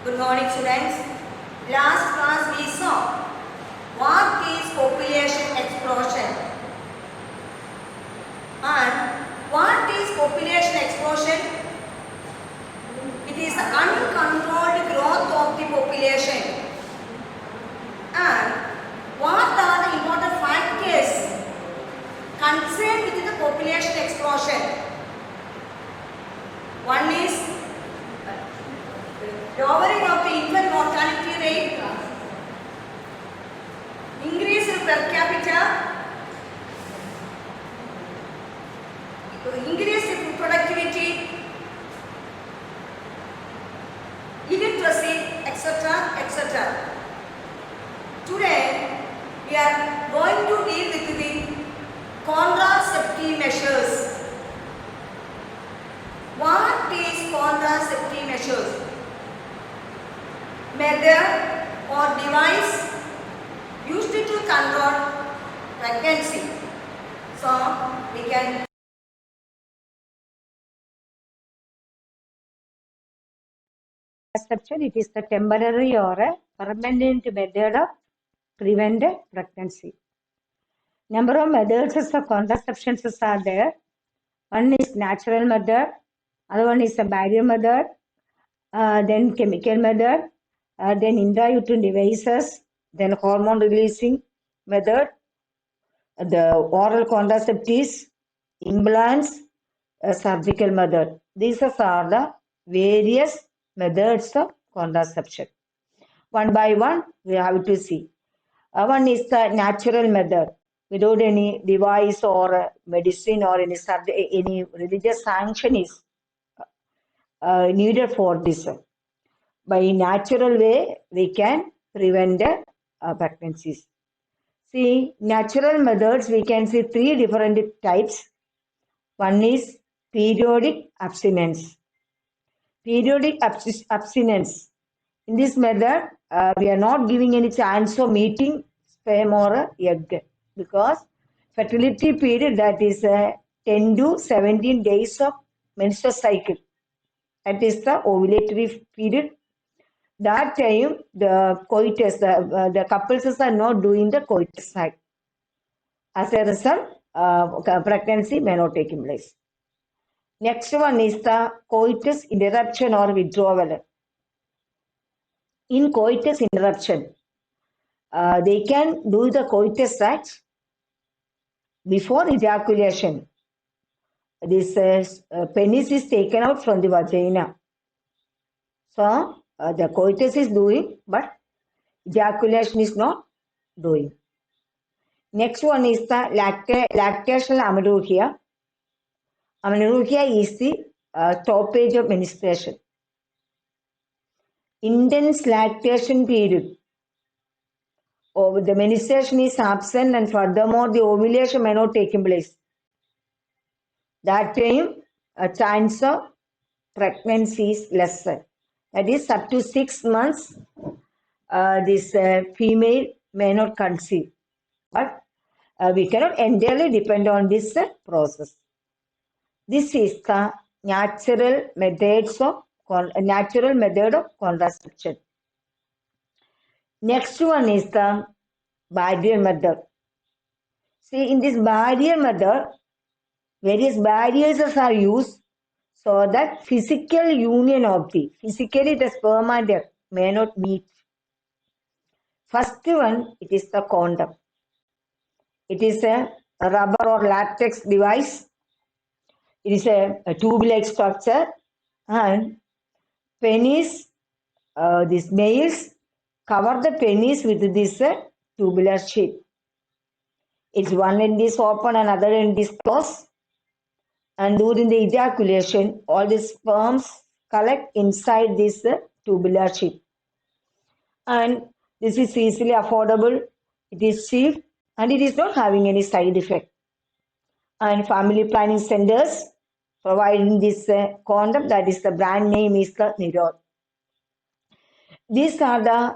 Good morning, students. Last class we saw what is population explosion and what is population explosion? It is the uncontrolled growth of the population. And what are the important factors concerned with the population explosion? One is lowering of the infant mortality rate, increase in per capita, increase in productivity, illiteracy, etc., etc. Today, we are going to deal with the contraceptive measures. What is contraceptive measures? Method or device used to control pregnancy. So we can contraception. It is the temporary or a permanent method of prevent pregnancy. Number of methods of contraception are there. One is natural method, other one is a barrier method, then chemical method, then intrauterine devices, then hormone releasing method, the oral contraceptives, implants, surgical method. These are the various methods of contraception. One by one, we have to see. One is the natural method, without any device or medicine or any religious sanction is needed for this. By natural way, we can prevent pregnancies. See, natural methods, we can see three different types. One is periodic abstinence. Periodic abstinence. In this method, we are not giving any chance of meeting sperm or egg because fertility period, that is 10 to 17 days of menstrual cycle. That is the ovulatory period. That time, the coitus, the couples are not doing the coitus act. As a result, pregnancy may not take place. Next one is the coitus interruption or withdrawal. In coitus interruption, they can do the coitus act before ejaculation. This penis is taken out from the vagina. So, the coitus is doing, but ejaculation is not doing. Next one is the lactational amenorrhea. Amenorrhea is the stoppage of menstruation. Intense lactation period. The menstruation is absent and furthermore the ovulation may not take place. That time, a chance of pregnancy is lesser. That is up to 6 months, this female may not conceive. But we cannot entirely depend on this process. This is the natural method of contraception. Next one is the barrier method. See, in this barrier method, various barriers are used so that physical union of physically the sperm and egg may not meet. First one, it is the condom. It is a rubber or latex device. It is a tube-like structure and penis, these males cover the penis with this tubular sheath. Its one end is open and other end is closed. And during the ejaculation, all the sperms collect inside this tubular sheath. And this is easily affordable, it is cheap, and it is not having any side effect. And family planning centers providing this condom, that is the brand name is the Nirod. These are the,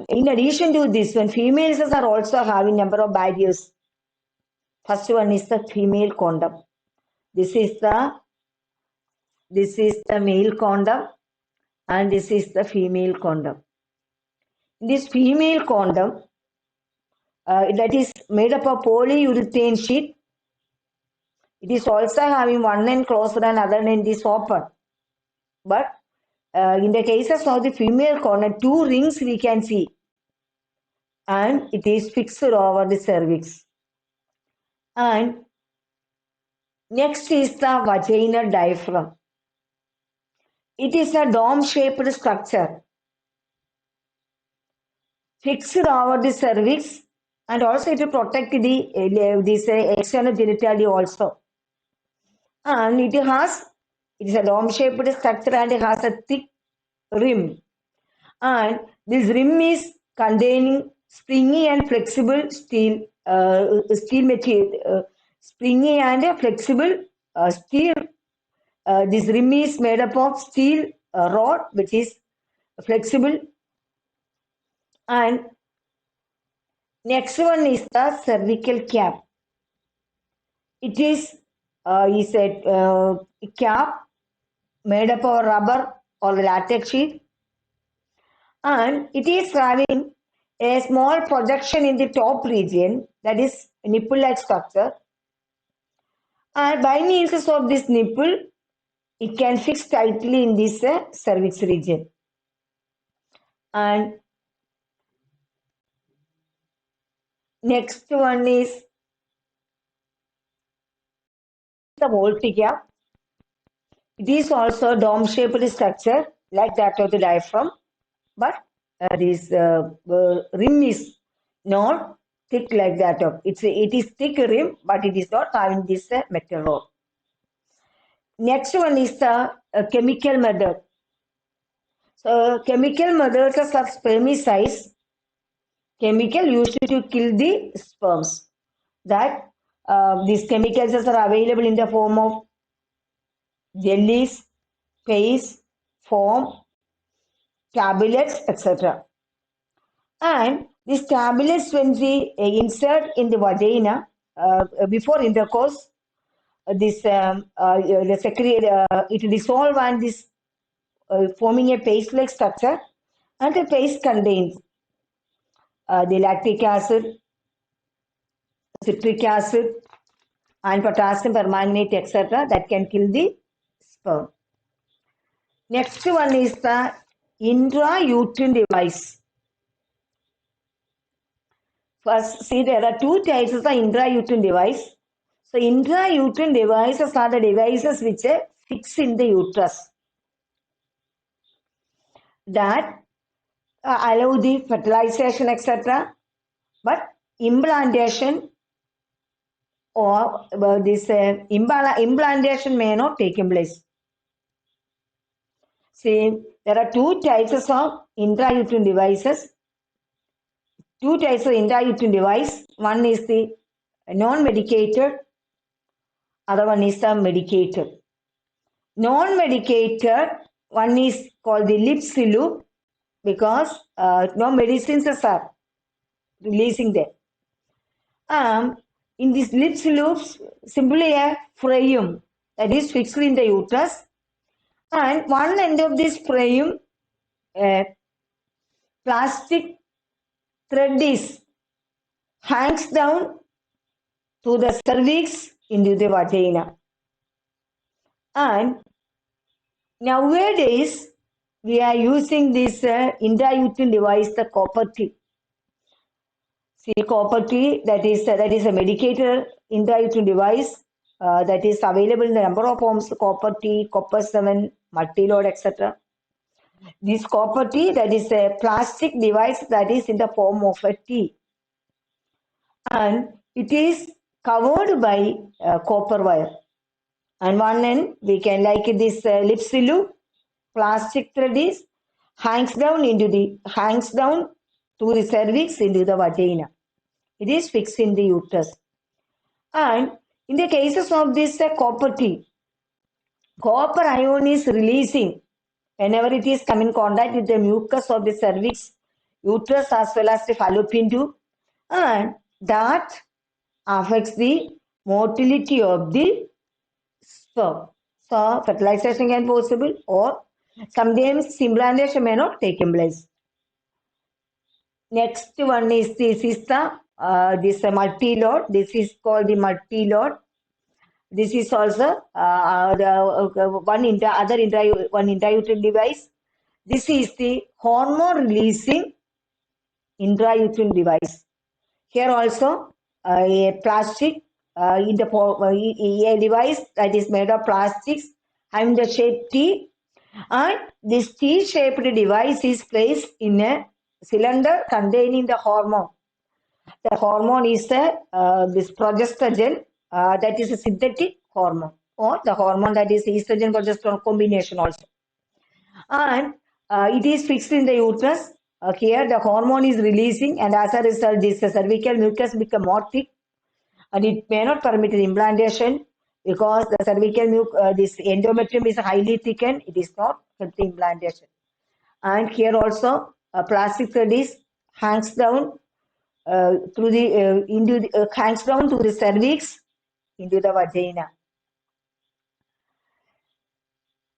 in addition to this one, females are also having number of barriers. First one is the female condom. This is the male condom. and this is the female condom. This female condom that is made up of polyurethane sheet. It is also having one end closed and other end is open. But in the cases of the female condom, two rings we can see, and it is fixed over the cervix. And next is the vaginal diaphragm. It is a dome-shaped structure fixed over the cervix, and also it will protect the this external genitalia also. And it is a dome-shaped structure and it has a thick rim. And this rim is containing springy and flexible steel material. Springy and flexible steel. This rim is made up of steel rod, which is flexible. And next one is the cervical cap. It is a cap made up of rubber or latex sheet, and it is having a small projection in the top region, that is nipple-like structure. And by means of this nipple, it can fix tightly in this cervix region. And next one is the Voltica. It is also dome-shaped structure like that of the diaphragm, but this rim is not thick like that of it is thick rim, but it is not having this metal rod. Next one is the chemical method. So chemical methods are such spermicide chemical used to kill the sperms. That these chemicals are available in the form of jellies, paste, foam, tablets, etc. And these tablets, when we insert in the vagina before intercourse, it dissolve and this forming a paste-like structure, and the paste contains the lactic acid, citric acid, and potassium permanganate, etc., that can kill the sperm. Next one is the intrauterine device. First, see, there are two types of the intrauterine device. So, intrauterine devices are the devices which are fixed in the uterus that allow the fertilization, etc. But implantation or this implantation may not take place. See, there are two types of intrauterine devices. Two types of intrauterine device. One is the non-medicated, other one is the medicated. Non-medicated, one is called the lips loop because no medicines are releasing them. In these lips loops, simply a frame that is fixed in the uterus, and one end of this frame, plastic thread is hangs down to the cervix into the vagina. And nowadays, we are using this intrauterine device, the copper T. See, copper T, that is a medicated intrauterine device that is available in a number of forms: copper T, copper 7, multi-load, etc. This copper T, that is a plastic device that is in the form of a T, and it is covered by copper wire. And one end we can, like this lips loop, plastic thread is hangs down to the cervix into the vagina. It is fixed in the uterus. And in the cases of this copper T, copper ion is releasing whenever it is come in contact with the mucus of the cervix, uterus, as well as the fallopian tube, and that affects the motility of the sperm. So fertilization can be possible, or Sometimes implantation may not take place. Next one is this is the this multi-load. This is called the multi-load. This is also one intrauterine device. This is the hormone releasing intrauterine device. Here also a plastic a device that is made of plastics and the shape T, and this T-shaped device is placed in a cylinder containing the hormone. The hormone is this progestogen, that is a synthetic hormone, or the hormone that is estrogen progesterone combination also. And it is fixed in the uterus. Here the hormone is releasing, and as a result, this cervical mucus become more thick, and it may not permit the implantation because the this endometrium is highly thickened. It is not help the implantation. And here also, a plastic thread is hangs down through the hangs down to the cervix into the vagina.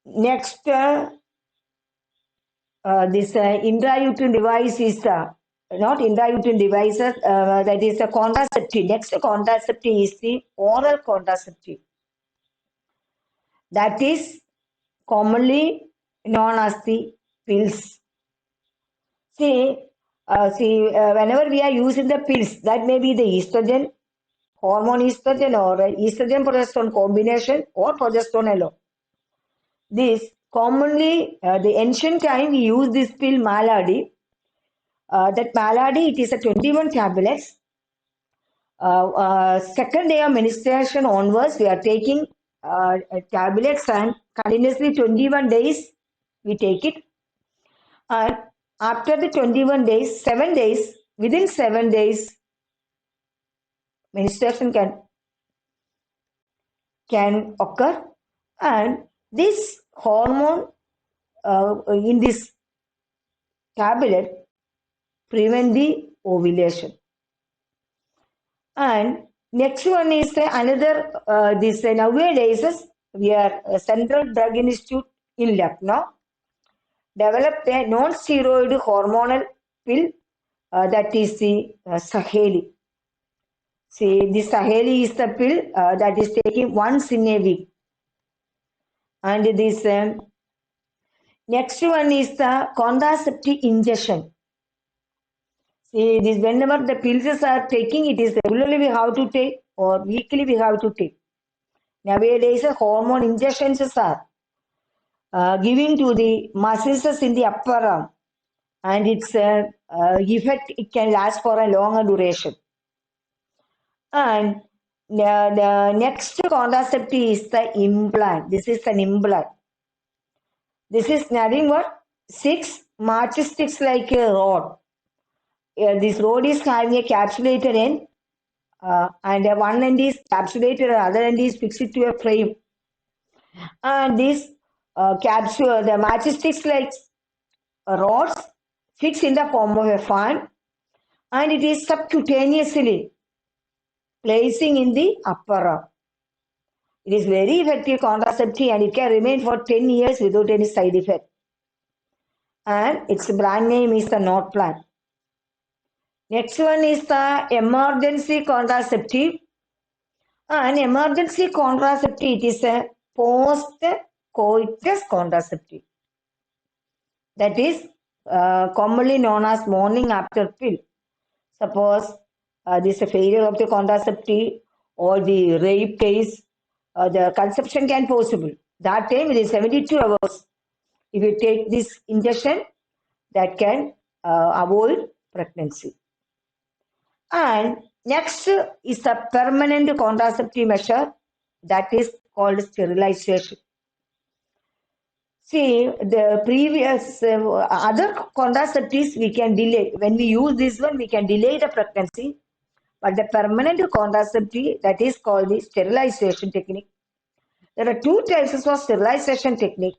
Next, this intrauterine device is not intrauterine devices, that is the contraceptive. Next contraceptive is the oral contraceptive. That is commonly known as the pills. Whenever we are using the pills, that may be the estrogen, hormone estrogen, or estrogen progesterone combination, or progesterone alone. This commonly, the ancient time we use this pill Maladi. That Maladi, it is a 21 tablets. Second day of menstruation onwards, we are taking tablets, and continuously 21 days we take it. And after the 21 days, 7 days, within 7 days, menstruation can occur, and this hormone in this tablet prevent the ovulation. And next one is another this nowadays we are Central Drug Institute in Lucknow developed a non-steroid hormonal pill that is the Saheli. See, the Saheli is the pill that is taken once in a week. And this next one is the contraceptive injection. See, this whenever the pills are taking, it is regularly we have to take or weekly we have to take. Nowadays, hormone injections are giving to the muscles in the upper arm, and its effect it can last for a longer duration. And the next contraceptive is the implant. This is an implant. This is nothing but 6 matchsticks like a rod. This rod is having a capsulated end, and one end is capsulated, and other end is fixed to a frame. And this capsule, the matchsticks like rods fixed in the form of a fan, and it is subcutaneously placing in the upper arm. It is very effective contraceptive, and it can remain for 10 years without any side effect. And its brand name is the Norplant. Next one is the emergency contraceptive. An emergency contraceptive, it is a post-coitus contraceptive. That is commonly known as morning after pill. Suppose this is a failure of the contraceptive or the rape case, the conception can possible. That time it is 72 hours. If you take this injection, that can avoid pregnancy. And next is the permanent contraceptive measure, that is called sterilization. See, the previous other contraceptives we can delay. When we use this one, we can delay the pregnancy. But the permanent contraceptive, that is called the sterilization technique. There are 2 types of sterilization technique.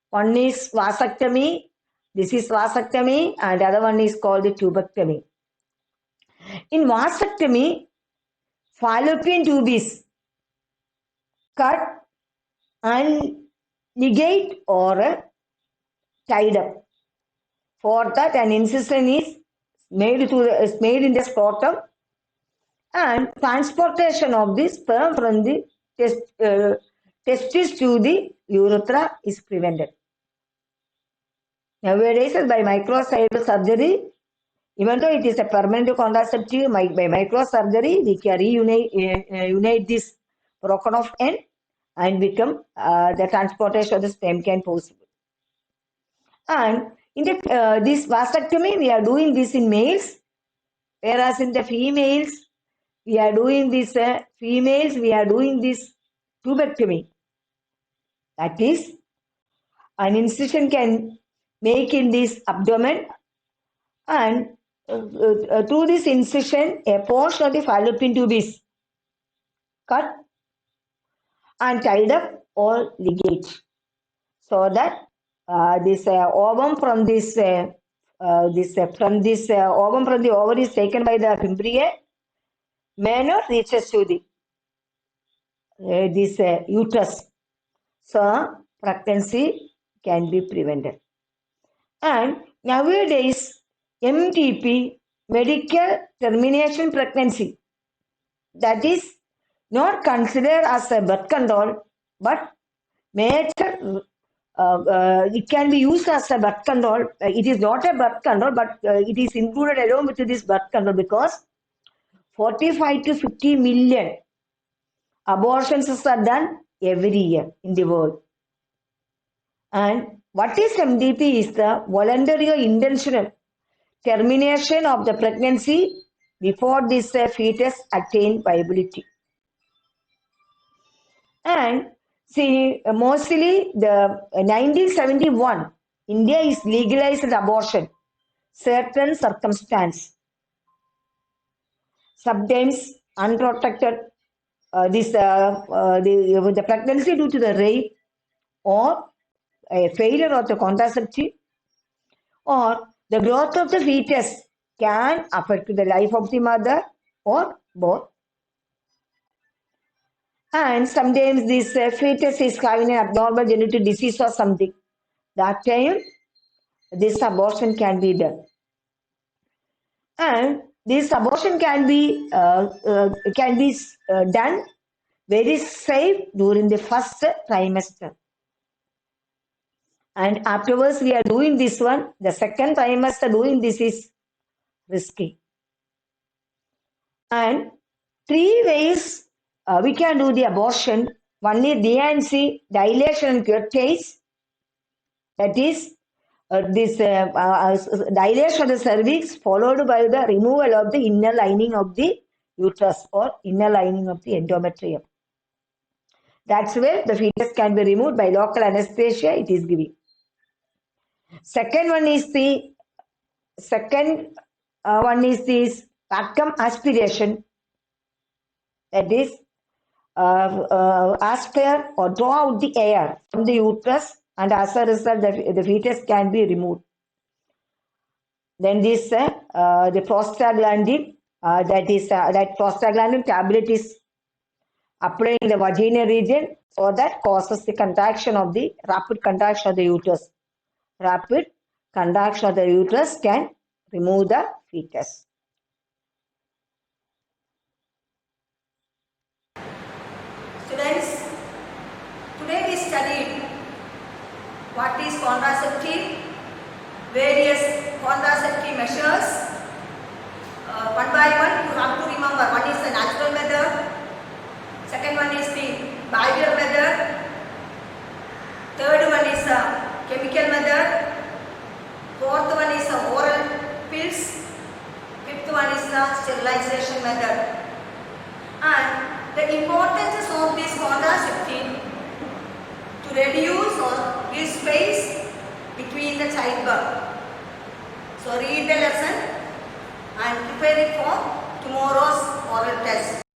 One is vasectomy. This is vasectomy, and the other one is called the tubectomy. In vasectomy, fallopian tube is cut and negate or tied up. For that, an incision is made in the scrotum, and transportation of the sperm from the testis to the urethra is prevented. Nowadays, by microcidal surgery, even though it is a permanent contraceptive, by microsurgery, we can unite this broken off end and become the transportation of the sperm can possible. And in the this vasectomy, we are doing this in males, whereas in the females, we are doing this tubectomy. That is, an incision can make in this abdomen, and through this incision, a portion of the fallopian tube is cut and tied up or ligate, so that this ovum from this ovum from the ovary is taken by the fimbriae may not reaches to the this uterus, so pregnancy can be prevented. And nowadays, MTP, medical termination pregnancy, that is not considered as a birth control, but major it can be used as a birth control. It is not a birth control, but it is included along with this birth control because 45 to 50 million abortions are done every year in the world. And what is MDP is the voluntary or intentional termination of the pregnancy before this fetus attain viability. And see, mostly the 1971, India is legalized abortion, certain circumstance. Sometimes unprotected, the pregnancy due to the rape or a failure of the contraceptive or the growth of the fetus can affect the life of the mother or both. And sometimes this fetus is having an abnormal genetic disease or something. That time, this abortion can be done. And this abortion can be done very safe during the first trimester. And afterwards, we are doing this one. The second trimester doing this is risky. And 3 ways we can do the abortion. One is DNC, dilation and curettage. That is this dilation of the cervix followed by the removal of the inner lining of the uterus or inner lining of the endometrium. That's where the fetus can be removed by local anesthesia. It is given. Second one is this vacuum aspiration. That is aspire or draw out the air from the uterus, and as a result the fetus can be removed. Then this the prostaglandin, that prostaglandin tablet is applied in the vaginal region, so that causes the rapid contraction of the uterus. Rapid contraction of the uterus can remove the fetus. Students, today we studied what is contraceptive, various contraceptive measures. One by one you have to remember. One is the natural method, second one is the barrier method, third one is the chemical method, fourth one is the oral pills, fifth one is the sterilization method. And the importance of this contraceptive to reduce or give space between the childbirth. So read the lesson and prepare it for tomorrow's oral test.